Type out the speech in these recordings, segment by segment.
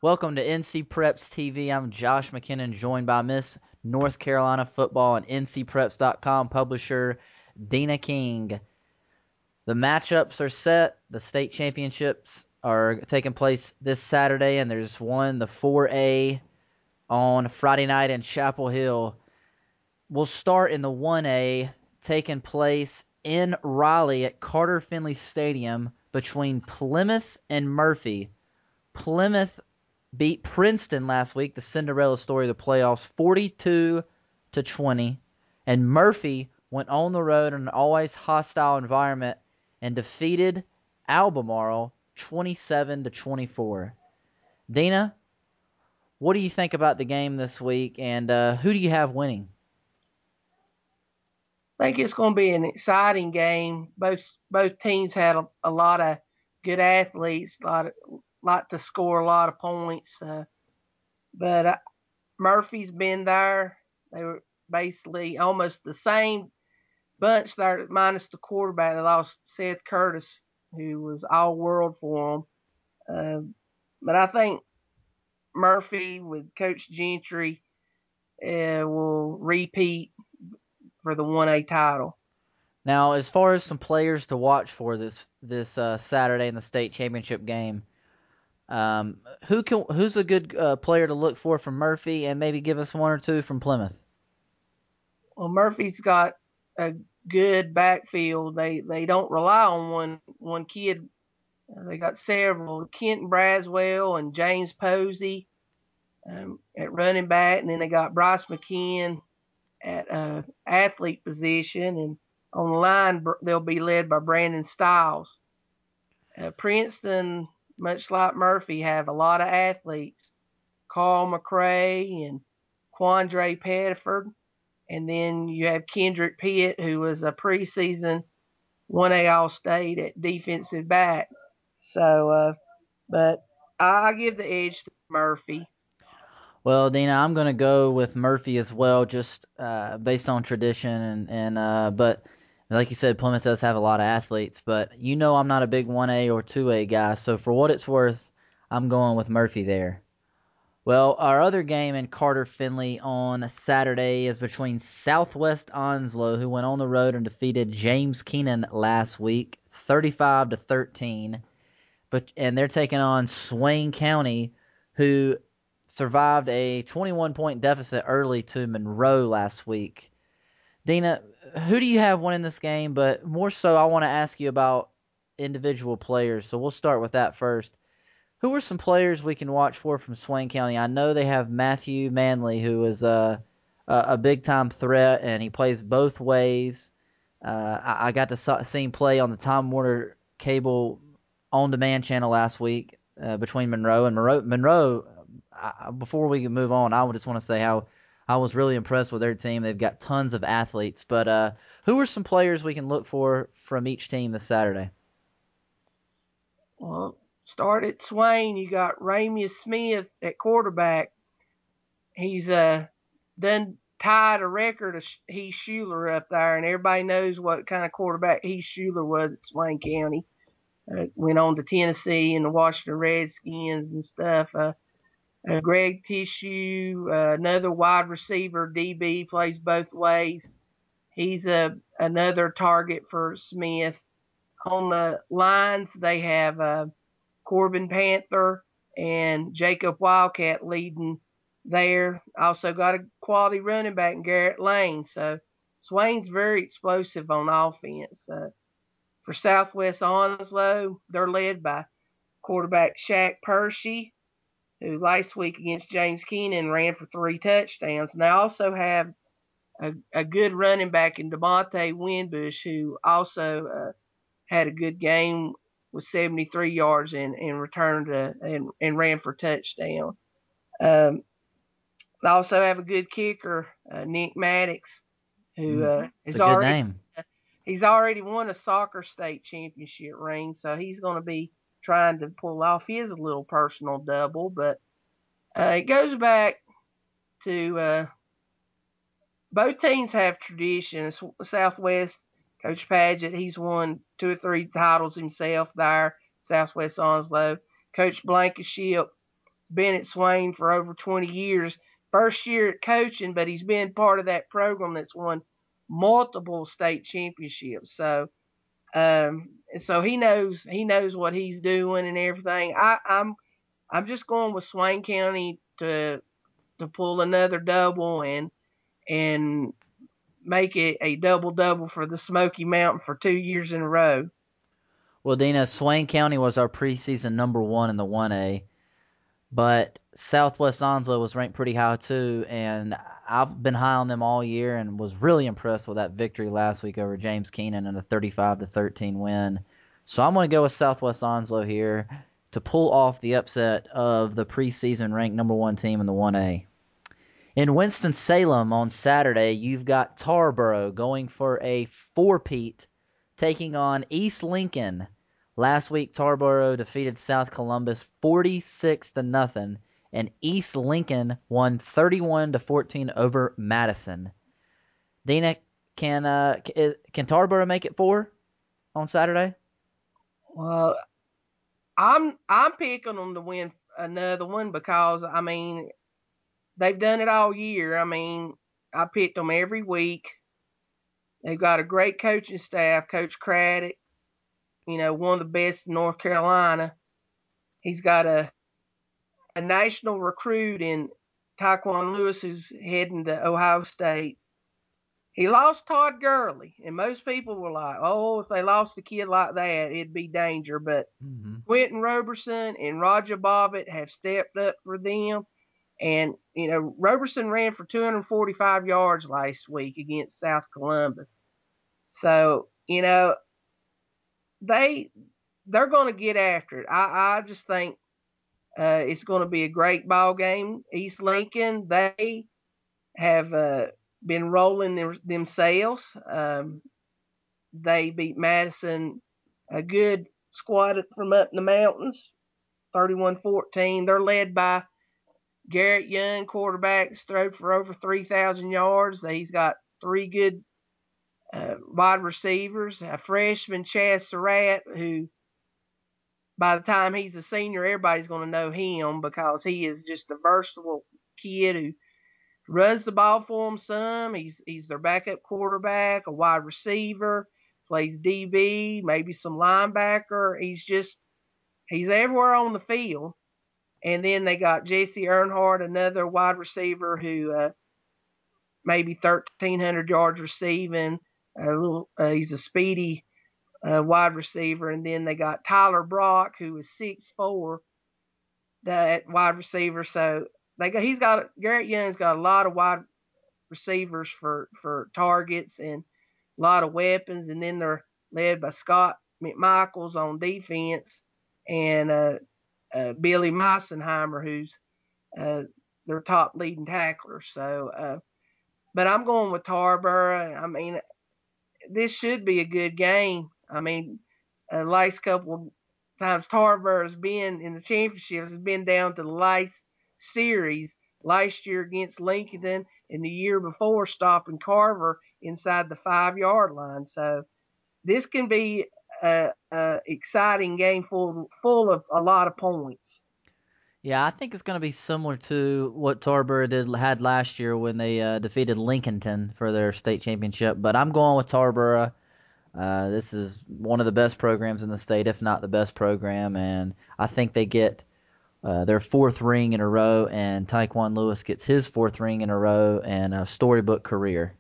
Welcome to NC Preps TV. I'm Josh McKinnon, joined by Miss North Carolina Football and NCPreps.com publisher Dina King. The matchups are set. The state championships are taking place this Saturday, and there's one, the 4A, on Friday night in Chapel Hill. We'll start in the 1A, taking place in Raleigh at Carter Finley Stadium between Plymouth and Murphy. Plymouth beat Princeton last week, the Cinderella story of the playoffs, 42-20, and Murphy went on the road in an always hostile environment and defeated Albemarle 27-24. Dina, what do you think about the game this week, and who do you have winning? I think it's going to be an exciting game. Both teams had a lot of good athletes, lot to score a lot of points. But Murphy's been there. They were basically almost the same bunch there, minus the quarterback. They lost Seth Curtis, who was all world for them. But I think Murphy with Coach Gentry will repeat for the 1A title. Now, as far as some players to watch for this Saturday in the state championship game, who's a good player to look for from Murphy, and maybe give us one or two from Plymouth? Well, Murphy's got a good backfield. They don't rely on one kid. They got several: Kenton Braswell and James Posey at running back, and then they got Bryce McKeon at athlete position, and on the line they'll be led by Brandon Stiles. Princeton, much like Murphy, have a lot of athletes: Carl McRae and Quandre Pettiford. And then you have Kendrick Pitt, who was a preseason 1A All-State at defensive back. But I give the edge to Murphy. Well, Dina, I'm going to go with Murphy as well, just based on tradition but like you said, Plymouth does have a lot of athletes, but I'm not a big 1A or 2A guy, so for what it's worth, I'm going with Murphy there. Well, our other game in Carter Finley on Saturday is between Southwest Onslow, who went on the road and defeated James Keenan last week, 35-13. And they're taking on Swain County, who survived a 21-point deficit early to Monroe last week. Dina, who do you have winning this game? But more so, I want to ask you about individual players. So we'll start with that first. Who are some players we can watch for from Swain County? I know they have Matthew Manley, who is a big-time threat, and he plays both ways. I got to see him play on the Time Warner Cable on-demand channel last week between Monroe and Monroe. Before we move on, I just want to say how I was really impressed with their team. They've got tons of athletes. But who are some players we can look for from each team this Saturday? Well, start at Swain. You got Ramius Smith at quarterback. He's done tied a record of Heath Schuler up there, and everybody knows what kind of quarterback Heath Schuler was at Swain County. Went on to Tennessee and the Washington Redskins and stuff. Greg Tissue, another wide receiver, DB, plays both ways. He's another target for Smith. On the lines, they have Corbin Panther and Jacob Wildcat leading there. Also got a quality running back in Garrett Lane. So Swain's very explosive on offense. For Southwest Onslow, they're led by quarterback Shaq Pershey, who last week against James Keenan ran for 3 touchdowns. And they also have a good running back in DeMonte Winbush, who also had a good game with 73 yards and returned and ran for a touchdown. They also have a good kicker, Nick Maddox, who it's a good name. He's already won a soccer state championship ring, so he's going to be trying to pull off his little personal double. But it goes back to both teams have traditions. Southwest, Coach Paget, he's won 2 or 3 titles himself there. Southwest Onslow. Coach Blankenship, been at Swain for over 20 years. First year at coaching, but he's been part of that program that's won multiple state championships. So he knows what he's doing and everything. I'm just going with Swain County to pull another double and make it a double double for the Smoky Mountain for 2 years in a row. Well, Dina, Swain County was our preseason number 1 in the 1A, but Southwest Onslow was ranked pretty high too, and I've been high on them all year and was really impressed with that victory last week over James Keenan in a 35-13 win. So I'm going to go with Southwest Onslow here to pull off the upset of the preseason ranked number 1 team in the 1A. In Winston-Salem on Saturday, you've got Tarboro going for a four-peat, taking on East Lincoln. Last week, Tarboro defeated South Columbus 46-0, and East Lincoln won 31-14 over Madison. Dina, can Tarboro make it 4 on Saturday? Well, I'm picking them to win another one because they've done it all year. I picked them every week. They've got a great coaching staff. Coach Craddock, one of the best in North Carolina. He's got a national recruit in Taekwon Lewis who's heading to Ohio State. He lost Todd Gurley, and most people were like, oh, if they lost a kid like that, it'd be danger. But Quentin Roberson and Roger Bobbitt have stepped up for them. And, Roberson ran for 245 yards last week against South Columbus. So, they're going to get after it. I just think it's going to be a great ball game. East Lincoln, they have been rolling themselves. They beat Madison, a good squad from up in the mountains, 31-14. They're led by Garrett Young, quarterback, thrown for over 3,000 yards. He's got 3 good wide receivers. A freshman, Chaz Surratt, who by the time he's a senior, everybody's going to know him because he is just a versatile kid who runs the ball for them some. He's their backup quarterback, a wide receiver, plays DB, maybe some linebacker. He's everywhere on the field. And then they got Jesse Earnhardt, another wide receiver who maybe 1,300 yards receiving. He's a speedy wide receiver. And then they got Tyler Brock, who is 6'4", that wide receiver. So Garrett Young's got a lot of wide receivers for targets and a lot of weapons. And then they're led by Scott McMichaels on defense and Billy Meisenheimer, who's their top leading tackler. So, but I'm going with Tarboro. This should be a good game. Last couple of times Tarboro's been in the championships has been down to the last series. Last year against Lincoln, and the year before stopping Carver inside the 5-yard line. So this can be a exciting game full of a lot of points. Yeah, I think it's going to be similar to what Tarboro had last year when they defeated Lincolnton for their state championship. But I'm going with Tarboro. This is one of the best programs in the state, if not the best program, and I think they get their 4th ring in a row, and Taekwon Lewis gets his 4th ring in a row and a storybook career.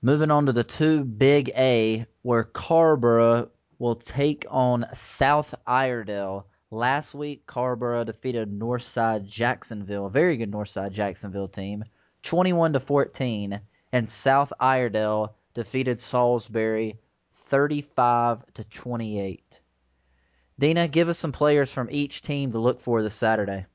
Moving on to the 2 Big A, where Carrboro will take on South Iredell. Last week, Carrboro defeated Northside Jacksonville, a very good Northside Jacksonville team, 21-14, and South Iredell defeated Salisbury 35-28. Dina, give us some players from each team to look for this Saturday.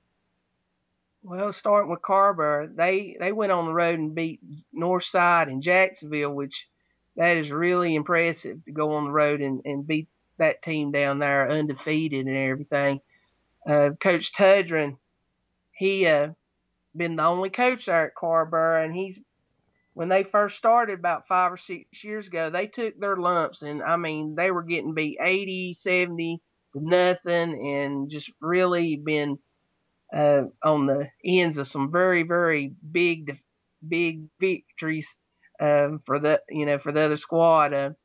Well, starting with Carrboro, they went on the road and beat Northside and Jacksonville, which that is really impressive to go on the road and beat that team down there undefeated and everything. Coach Tudrin, he been the only coach there at Carrboro, and when they first started about 5 or 6 years ago, they took their lumps, and they were getting beat 80-70 to nothing, and just really been on the ends of some very, very big victories for the other squad.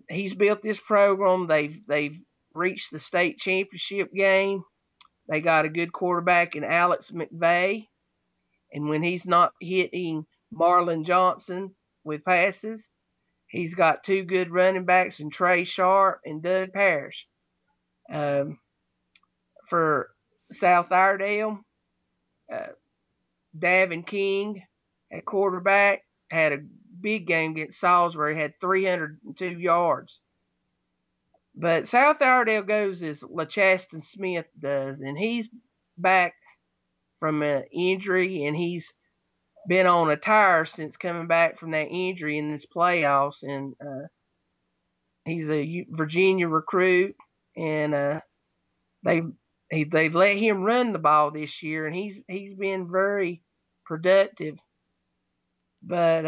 He's built this program. They've reached the state championship game. They got a good quarterback in Alex McVeigh, and when he's not hitting Marlon Johnson with passes, he's got two good running backs in Trey Sharp and Doug Parrish. For South Iredale, Davin King at quarterback had a big game against Salisbury, had 302 yards. But South Iredale goes as LeChaston Smith does, and he's back from an injury, and he's been on a tire since coming back from that injury in this playoffs. And he's a Virginia recruit, and they've let him run the ball this year, and he's been very productive. But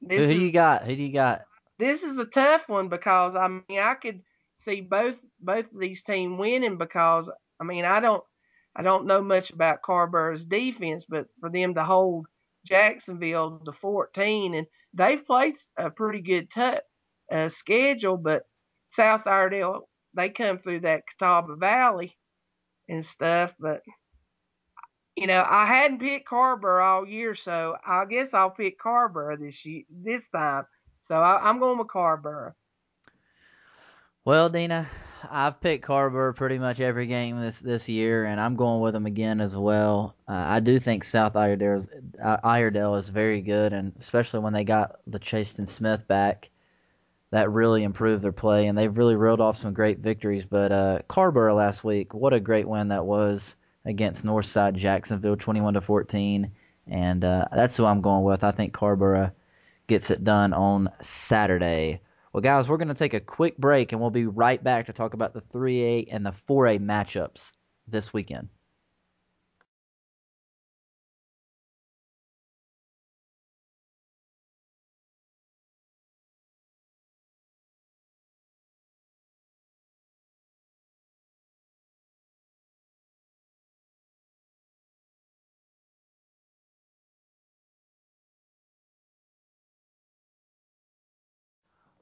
Who do you got? Who do you got? This is a tough one because I mean I could see both of these teams winning because I mean I don't know much about Carrboro's defense, but for them to hold Jacksonville to 14, and they've played a pretty good schedule, but South Iredale, they come through that Catawba Valley and stuff, but I hadn't picked Carrboro all year, so I guess I'll pick Carrboro this time. So I'm going with Carrboro. Well, Dina, I've picked Carrboro pretty much every game this year, and I'm going with them again as well. I do think South Iredale is very good, and especially when they got LeChaston Smith back, that really improved their play, and they've really reeled off some great victories. But Carrboro last week, what a great win that was against Northside Jacksonville, 21-14, and that's who I'm going with. I think Carrboro gets it done on Saturday. Well, guys, we're going to take a quick break, and we'll be right back to talk about the 3A and the 4A matchups this weekend.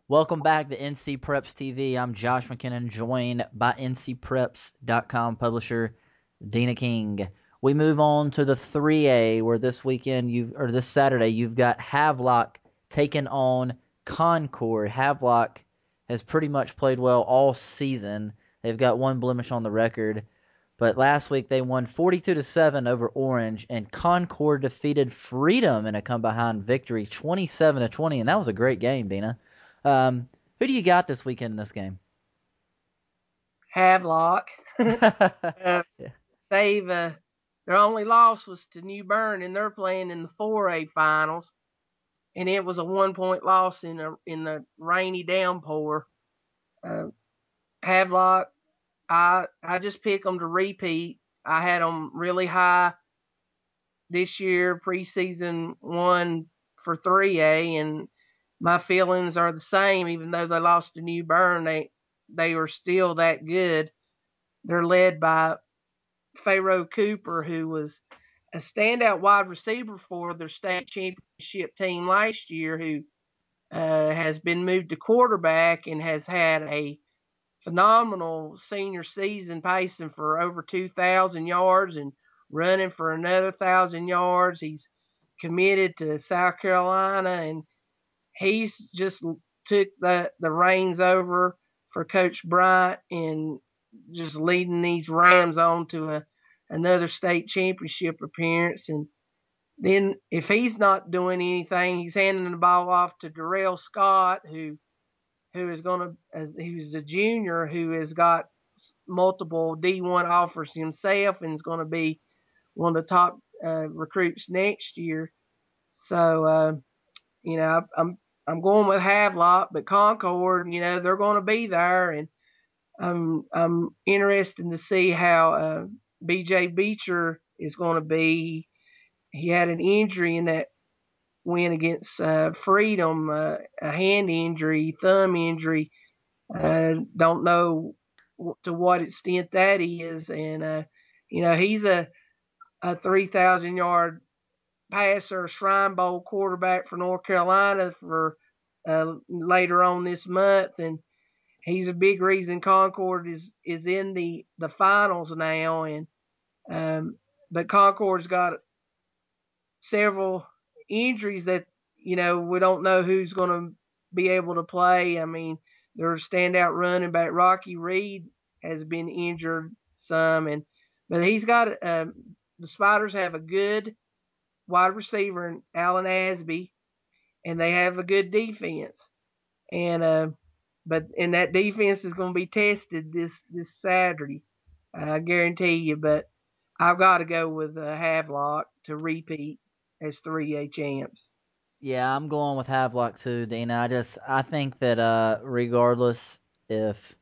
Welcome back to NC Preps TV. I'm Josh McKinnon, joined by NCPreps.com publisher Dina King. We move on to the 3A, where this Saturday you've got Havelock taking on Concord. Havelock has pretty much played well all season. They've got one blemish on the record, but last week they won 42-7 over Orange, and Concord defeated Freedom in a come-behind victory, 27-20, and that was a great game, Dina. Who do you got this weekend in this game? Havelock. Their only loss was to New Bern, and they're playing in the 4A finals, and it was a 1-point loss in the rainy downpour. Havelock, I just pick them to repeat. I had them really high this year, preseason 1 for 3A, and my feelings are the same. Even though they lost to New Bern, they are still that good. They're led by Pharaoh Cooper, who was a standout wide receiver for their state championship team last year, who has been moved to quarterback and has had a phenomenal senior season, pacing for over 2,000 yards and running for another 1,000 yards. He's committed to South Carolina, and he's just took the reins over for Coach Bryant and just leading these Rams on to another state championship appearance. And then if he's not doing anything, he's handing the ball off to Darrell Scott, who's a junior who has got multiple D1 offers himself and is going to be one of the top recruits next year. So, I'm going with Havelock, but Concord, they're going to be there, and I'm interested to see how B.J. Beecher is going to be. He had an injury in that win against Freedom, a hand injury, thumb injury. Don't know to what extent that is, and He's a 3,000-yard passer, Shrine Bowl quarterback for North Carolina for later on this month, and he's a big reason Concord is in the finals now. And but Concord's got several injuries that we don't know who's going to be able to play. I mean, their standout running back Rocky Reed has been injured some, but he's got the Spiders have a good wide receiver in Alan Asby, and they have a good defense. And that defense is going to be tested this Saturday, I guarantee you. But I've got to go with Havelock to repeat as 3A champs. Yeah, I'm going with Havelock too, Dina. I think that regardless if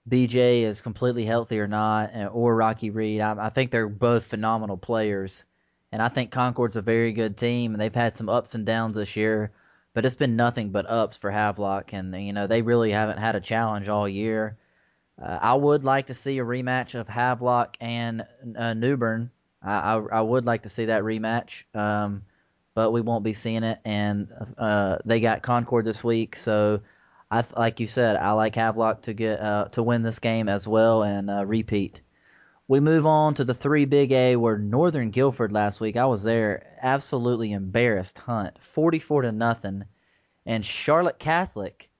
BJ is completely healthy or not, or Rocky Reed, I think they're both phenomenal players. And I think Concord's a very good team, and they've had some ups and downs this year, but it's been nothing but ups for Havelock, and they really haven't had a challenge all year. I would like to see a rematch of Havelock and New Bern. I would like to see that rematch, but we won't be seeing it. And they got Concord this week, so like you said, I like Havelock to get to win this game as well and repeat. We move on to the 3 Big A, where Northern Guilford last week, I was there, absolutely embarrassed Hunt, 44-0, and Charlotte Catholic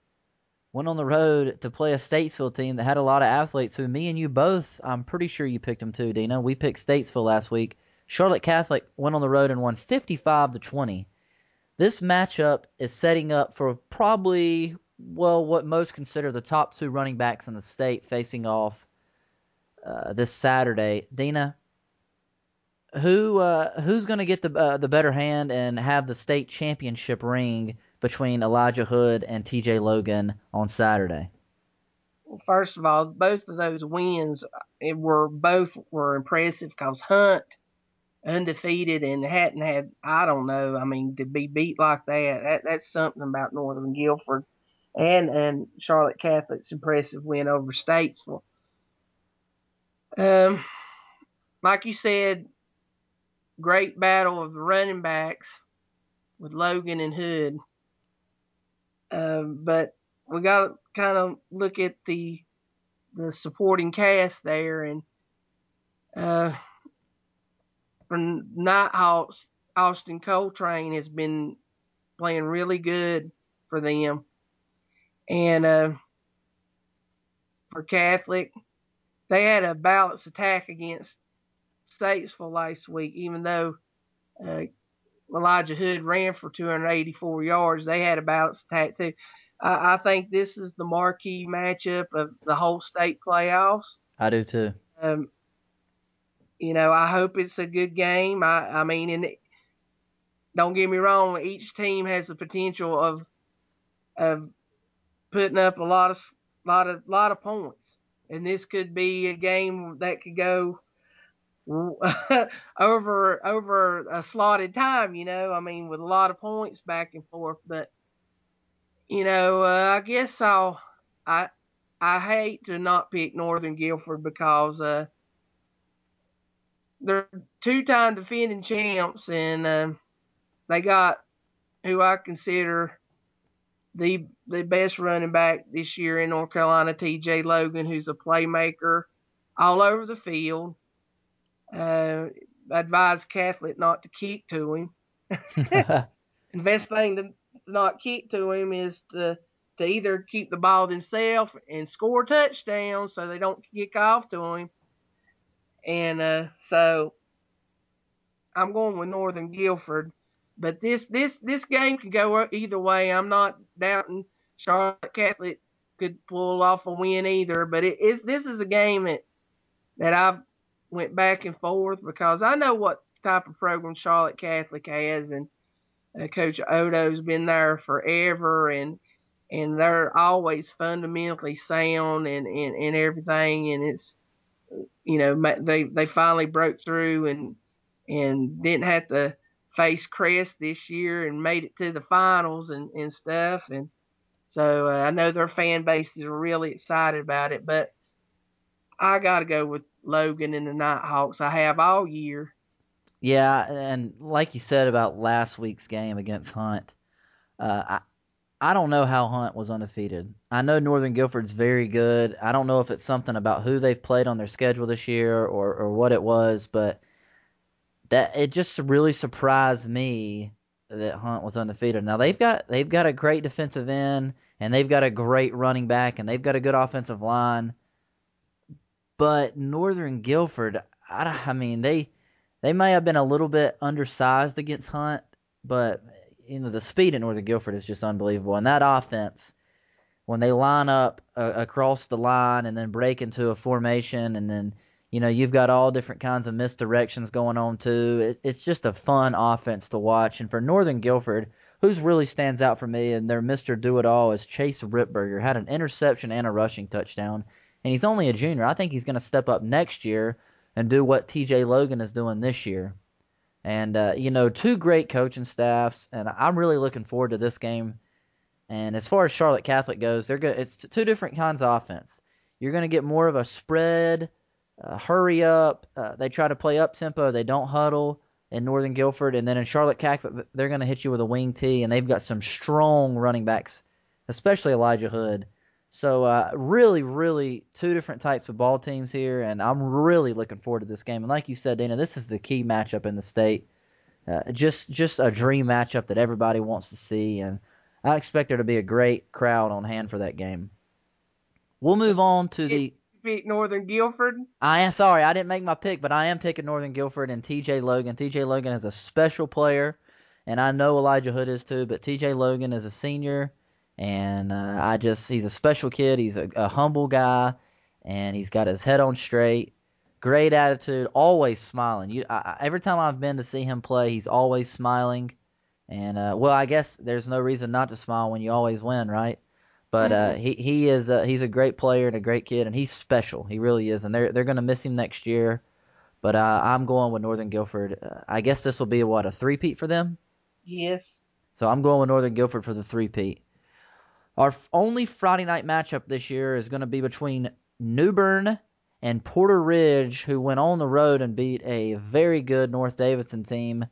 went on the road to play a Statesville team that had a lot of athletes who me and you both, I'm pretty sure you picked them too, Dina. We picked Statesville last week. Charlotte Catholic went on the road and won 55-20. This matchup is setting up for probably, well, what most consider the top 2 running backs in the state facing off this Saturday. Dina, who's going to get the better hand and have the state championship ring between Elijah Hood and TJ Logan on Saturday? First of all, both of those wins were impressive because Hunt undefeated and hadn't had, I don't know, I mean, to be beat like that's something about Northern Guilford and Charlotte Catholic's impressive win over Statesville. Like you said, great battle of the running backs with Logan and Hood. But we got to kind of look at the supporting cast there, and for Nighthawks, Austin Coltrane has been playing really good for them, and for Catholic, they had a balanced attack against Statesville last week. Even though Elijah Hood ran for 284 yards, they had a balanced attack too. I think this is the marquee matchup of the whole state playoffs. I do too. I hope it's a good game. I mean, and don't get me wrong, each team has the potential of putting up a lot of points, and this could be a game that could go over a slotted time. I mean, with a lot of points back and forth. But I guess I hate to not pick Northern Guilford because they're 2-time defending champs, and they got who I consider the best running back this year in North Carolina, TJ Logan, who's a playmaker all over the field. I advise Catholic not to kick to him. The best thing to not kick to him is to either keep the ball themselves and score touchdowns so they don't kick off to him. And so I'm going with Northern Guilford. But this game could go either way. I'm not doubting Charlotte Catholic could pull off a win either. But this is a game that I've went back and forth because I know what type of program Charlotte Catholic has, and Coach Odo's been there forever, and they're always fundamentally sound and everything. And it's they finally broke through and didn't have to face Crest this year and made it to the finals and stuff. And so I know their fan bases are really excited about it. But I got to go with Logan and the Nighthawks. I have all year. Yeah, and like you said about last week's game against Hunt, I don't know how Hunt was undefeated. I know Northern Guilford's very good. I don't know if it's something about who they've played on their schedule this year or what it was, but that it just really surprised me that Hunt was undefeated. Now they've got a great defensive end and they've got a great running back and they've got a good offensive line, but Northern Guilford, I mean they may have been a little bit undersized against Hunt, but the speed at Northern Guilford is just unbelievable. And that offense, when they line up across the line and then break into a formation, and then you've got all different kinds of misdirections going on too. It's just a fun offense to watch. And for Northern Guilford, who's really stands out for me, and their Mr. Do-It-All is Chase Ripberger. Had an interception and a rushing touchdown, and he's only a junior. I think he's going to step up next year and do what T.J. Logan is doing this year. And, two great coaching staffs, and I'm really looking forward to this game. And as far as Charlotte Catholic goes, they're good. It's two different kinds of offense. You're going to get more of a spread, hurry up. They try to play up tempo. They don't huddle in Northern Guilford. And then in Charlotte Catholic, they're going to hit you with a wing tee, and they've got some strong running backs, especially Elijah Hood. So really, really two different types of ball teams here, and I'm really looking forward to this game. And like you said, Dana, this is the key matchup in the state. Just a dream matchup that everybody wants to see, and I expect there to be a great crowd on hand for that game. We'll move on to the pick Northern Guilford. Sorry, I didn't make my pick, but I am picking Northern Guilford and T.J. Logan. T.J. Logan is a special player, and I know Elijah Hood is too, but T.J. Logan is a senior, and he's a special kid. He's a humble guy, and he's got his head on straight. Great attitude, always smiling. Every time I've been to see him play, he's always smiling. And, I guess there's no reason not to smile when you always win, right? But he's a great player and a great kid, and he's special. He really is, and they're going to miss him next year. But I'm going with Northern Guilford. I guess this will be, a three-peat for them? Yes. So I'm going with Northern Guilford for the three-peat. Our only Friday night matchup this year is going to be between New Bern and Porter Ridge, who went on the road and beat a very good North Davidson team,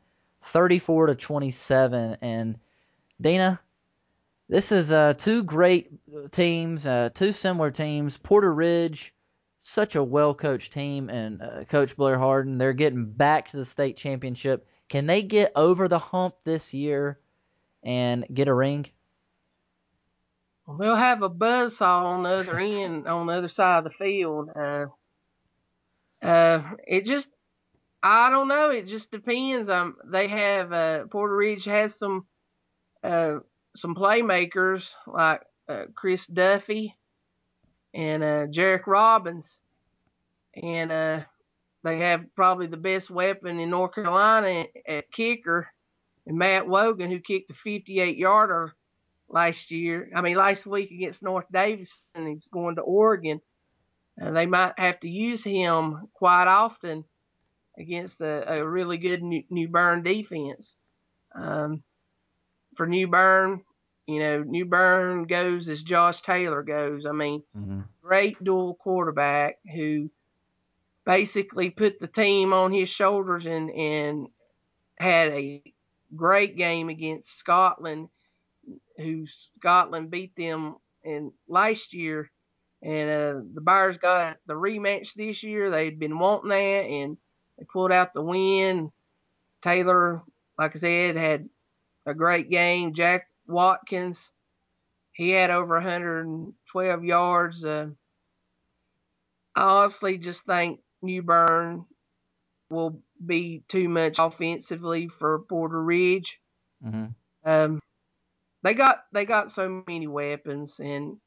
34-27. And Dana, this is two great teams, two similar teams. Porter Ridge, such a well-coached team, and Coach Blair Harden, they're getting back to the state championship. Can they get over the hump this year and get a ring? They'll have a buzzsaw on the other end, on the other side of the field. I don't know. It just depends. They have Porter Ridge has some playmakers like Chris Duffy and Jarek Robbins, and they have probably the best weapon in North Carolina at kicker, and Matt Wogan, who kicked a 58-yarder last week against North Davidson. He's going to Oregon. They might have to use him quite often against a really good New Bern defense. For New Bern, New Bern goes as Josh Taylor goes. Great dual quarterback who basically put the team on his shoulders and had a great game against Scotland, who Scotland beat them in last year. And the Bears got the rematch this year. They'd been wanting that, and they pulled out the win. Taylor, like I said, had a great game. Jack Watkins, he had over 112 yards. I honestly just think New Bern will be too much offensively for Porter Ridge. Mm-hmm. They got so many weapons, and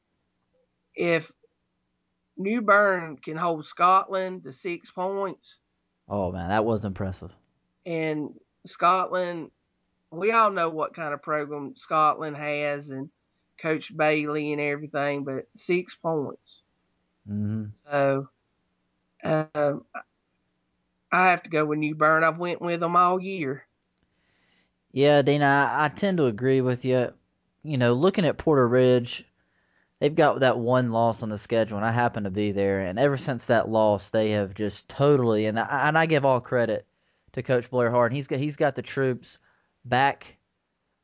if New Bern can hold Scotland to 6 points. Oh man, that was impressive. And Scotland, we all know what kind of program Scotland has, and Coach Bailey and everything, but 6 points. Mm-hmm. So I have to go with New Bern. I've went with them all year. Yeah, Dana, I tend to agree with you. Looking at Porter Ridge, they've got that one loss on the schedule, and I happen to be there. And ever since that loss, they have just totally, and I give all credit to Coach Blair Harden. He's got the troops back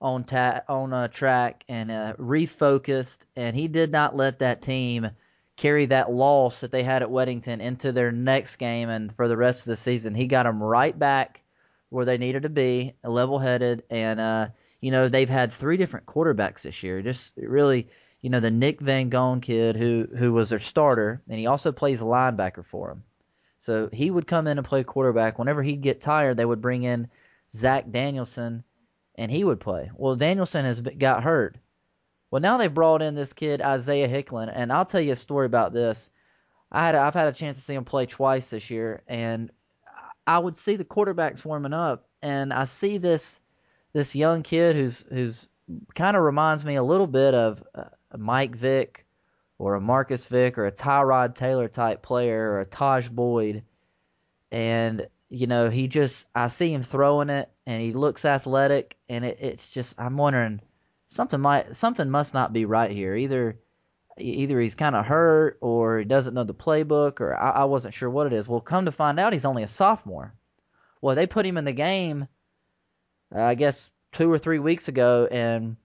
on track and refocused, and he did not let that team carry that loss that they had at Weddington into their next game and for the rest of the season. He got them right back where they needed to be, level-headed, and they've had three different quarterbacks this year. Just really, the Nick Van Gogh kid who was their starter, and he also plays linebacker for them. So he would come in and play quarterback. Whenever he'd get tired, they would bring in Zach Danielson, and he would play. Well, Danielson got hurt. Well, now they brought in this kid, Isaiah Hicklin, and I'll tell you a story about this. I've had a chance to see him play twice this year, and I would see the quarterbacks warming up, and I see this young kid who's kind of reminds me a little bit of a Mike Vick or a Marcus Vick or a Tyrod Taylor type player or a Taj Boyd, and I see him throwing it, and he looks athletic, and it's just I'm wondering something must not be right here. Either he's kind of hurt or he doesn't know the playbook, or I wasn't sure what it is. Well, come to find out, he's only a sophomore. Well, they put him in the game, I guess 2 or 3 weeks ago, and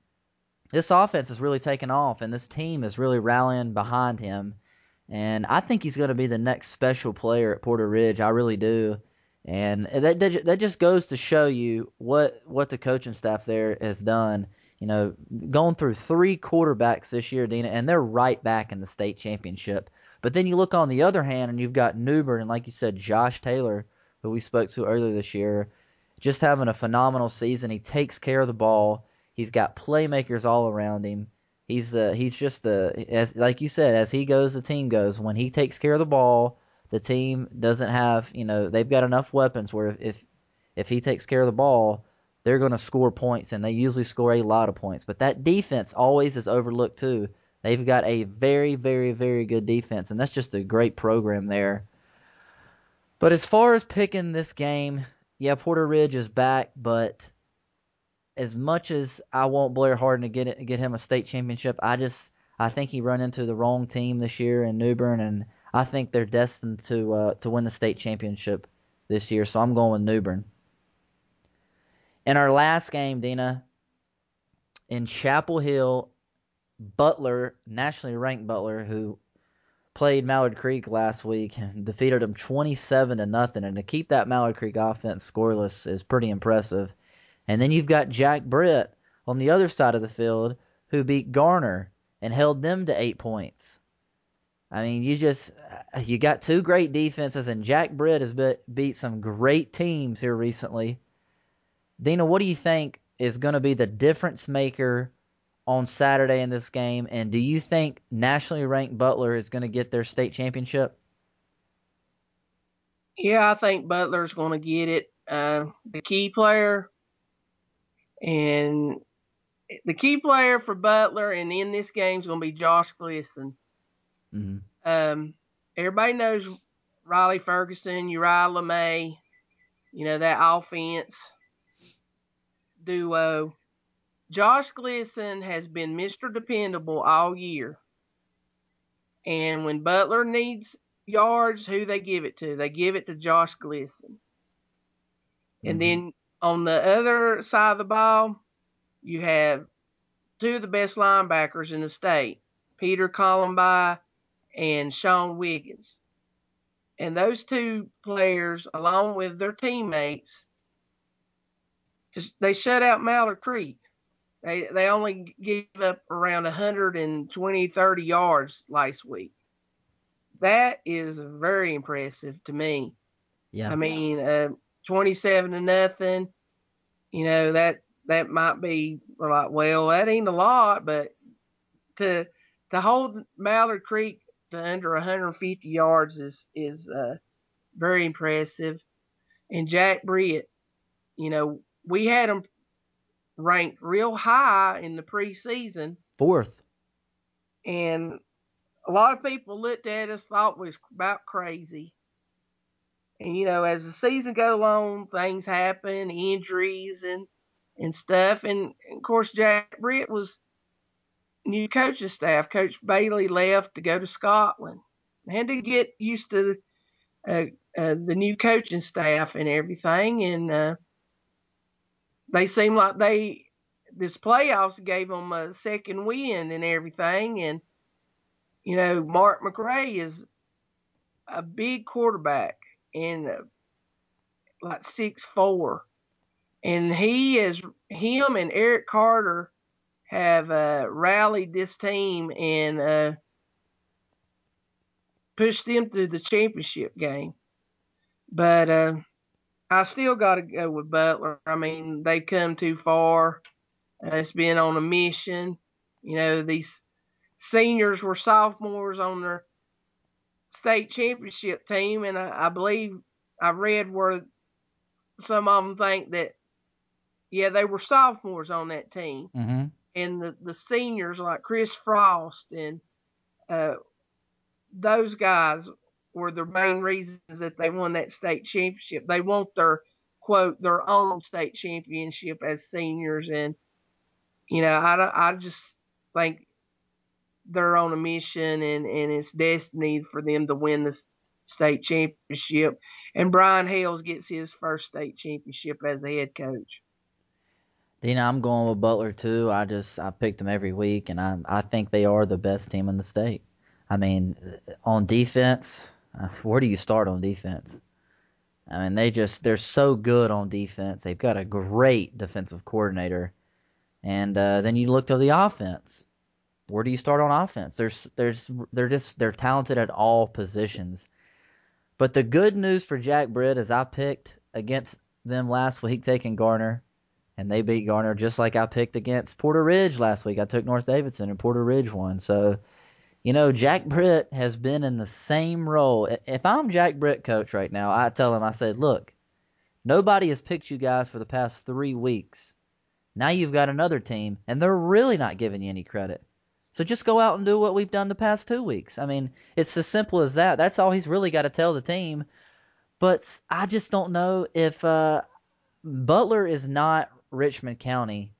this offense is really taking off, and this team is really rallying behind him. And I think he's going to be the next special player at Porter Ridge. I really do. And that just goes to show you what the coaching staff there has done. Going through 3 quarterbacks this year, Dina, and they're right back in the state championship. But then you look on the other hand, and you've got New Bern, and like you said, Josh Taylor, who we spoke to earlier this year, just having a phenomenal season. He takes care of the ball. He's got playmakers all around him. He's just as like you said, as he goes, the team goes. When he takes care of the ball, the team doesn't have, they've got enough weapons where if he takes care of the ball, they're going to score points, and they usually score a lot of points. But that defense always is overlooked too. They've got a very, very, very good defense, and that's just a great program there. But as far as picking this game, yeah, Porter Ridge is back, but as much as I want Blair Harden to get him a state championship, I think he run into the wrong team this year in New Bern, and I think they're destined to win the state championship this year. So I'm going with New Bern. In our last game, Dina, in Chapel Hill, Butler, nationally ranked Butler, who played Mallard Creek last week, defeated them 27-0, and to keep that Mallard Creek offense scoreless is pretty impressive. And then you've got Jack Britt on the other side of the field who beat Garner and held them to 8 points. I mean, you got 2 great defenses, and Jack Britt has beat some great teams here recently. Dina, what do you think is going to be the difference maker on Saturday in this game, and do you think nationally ranked Butler is going to get their state championship? Yeah, I think Butler's going to get it. The key player for Butler and in this game is going to be Josh Glisson. Mm-hmm. Everybody knows Riley Ferguson, Uriah LeMay, that offense duo. Josh Glisson has been Mr. Dependable all year. And when Butler needs yards, who they give it to? They give it to Josh Glisson. And then on the other side of the ball, you have 2 of the best linebackers in the state, Peter Columbi and Sean Wiggins. And those 2 players, along with their teammates, they shut out Mallard Creek. They only gave up around 120, 30 yards last week. That is very impressive to me. Yeah. I mean, 27-0. That might be like, well, that ain't a lot, but to hold Mallard Creek to under 150 yards is very impressive. And Jack Britt, we had him ranked real high in the preseason. 4th. And a lot of people looked at us, thought we was about crazy. And, as the season goes on, things happen, injuries and stuff. And, of course, Jack Britt was new coaching staff. Coach Bailey left to go to Scotland. I had to get used to the new coaching staff and everything, and they seem like this playoffs gave them a second wind and everything. And Mark McRae is a big quarterback and like 6'4", and him and Eric Carter have rallied this team and pushed them to the championship game. But I still got to go with Butler. I mean, they come too far. It's been on a mission. These seniors were sophomores on their state championship team, and I believe I read where some of them think that, yeah, they were sophomores on that team. Mm-hmm. And the seniors like Chris Frost and those guys were the main reasons that they won that state championship. They want their, quote, their own state championship as seniors. And, I just think they're on a mission, and it's destiny for them to win the state championship. And Brian Hales gets his first state championship as a head coach. Dina, I'm going with Butler too. I picked them every week, and I think they are the best team in the state. I mean, on defense, where do you start on defense? I mean, they're so good on defense. They've got a great defensive coordinator, and then you look to the offense. Where do you start on offense? They're talented at all positions. But the good news for Jack Britt is I picked against them last week, taking Garner, and they beat Garner, just like I picked against Porter Ridge last week. I took North Davidson, and Porter Ridge won. So, Jack Britt has been in the same role. If I'm Jack Britt coach right now, I tell him, I said, look, nobody has picked you guys for the past 3 weeks. Now you've got another team, and they're really not giving you any credit. So just go out and do what we've done the past 2 weeks. I mean, it's as simple as that. That's all he's really got to tell the team. But I just don't know if Butler is not Richmond County,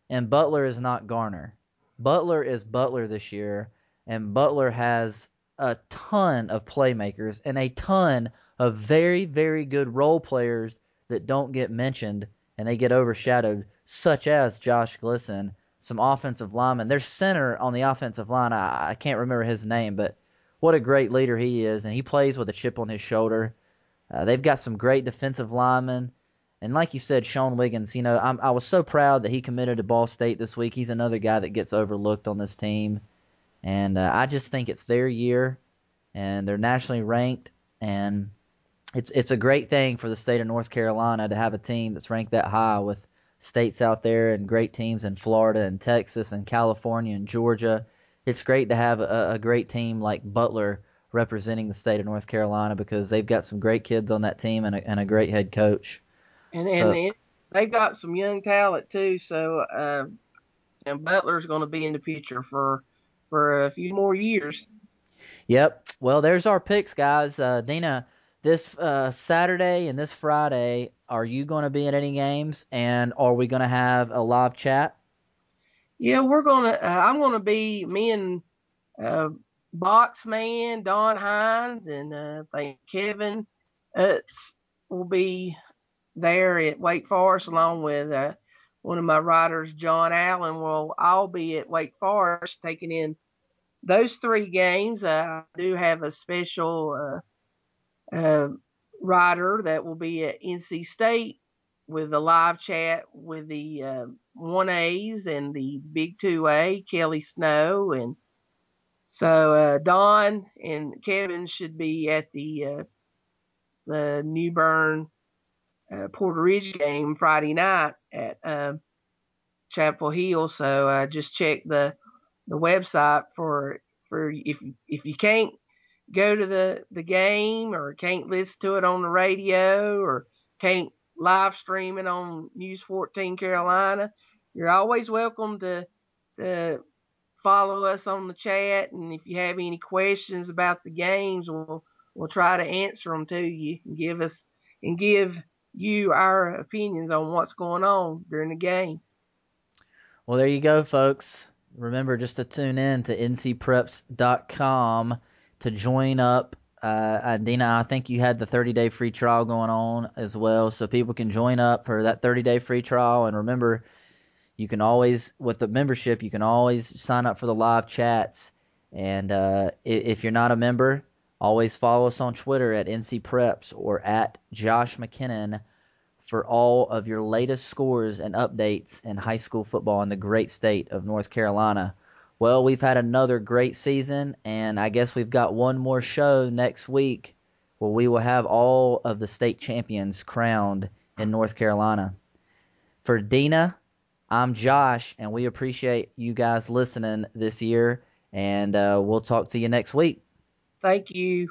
and Butler is not Garner. Butler is Butler this year, and Butler has a ton of playmakers and a ton of very, very good role players that don't get mentioned, and they get overshadowed, such as Josh Glisson, some offensive linemen. Their center on the offensive line, I can't remember his name, but what a great leader he is, and he plays with a chip on his shoulder. They've got some great defensive linemen. And like you said, Sean Wiggins, I was so proud that he committed to Ball State this week. He's another guy that gets overlooked on this team. And I just think it's their year, and they're nationally ranked. And it's a great thing for the state of North Carolina to have a team that's ranked that high, with states out there and great teams in Florida and Texas and California and Georgia. It's great to have a great team like Butler representing the state of North Carolina, because they've got some great kids on that team and a great head coach. And they've got some young talent too. So and Butler's going to be in the picture for a few more years. Yep. Well, there's our picks, guys. Dina, this Saturday and this Friday, are you going to be at any games, and are we going to have a live chat? Yeah, we're gonna. I'm gonna be, me and Boxman, Don Hines, and I think Kevin Utz will be there at Wake Forest, along with one of my riders, John Allen. Will all be at Wake Forest taking in those 3 games. I do have a special rider that will be at NC State with a live chat with the 1As and the Big 2A, Kelly Snow. And so Don and Kevin should be at the New Bern Porter Ridge game Friday night at Chapel Hill. So just check the website for if you can't go to the game, or can't listen to it on the radio, or can't live stream it on News 14 Carolina, you're always welcome to follow us on the chat. And if you have any questions about the games, we'll try to answer them to you and give you our opinions on what's going on during the game. Well, there you go, folks. remember just to tune in to ncpreps.com to join up. Dina, I think you had the 30-day free trial going on as well, so people can join up for that 30-day free trial. And remember, you can always, with the membership, you can always sign up for the live chats. And if you're not a member, always follow us on Twitter at ncpreps or at Josh McKinnon for all of your latest scores and updates in high school football in the great state of North Carolina. Well, we've had another great season, and I guess we've got one more show next week where we will have all of the state champions crowned in North Carolina. For Dina, I'm Josh, and we appreciate you guys listening this year, and we'll talk to you next week. Thank you.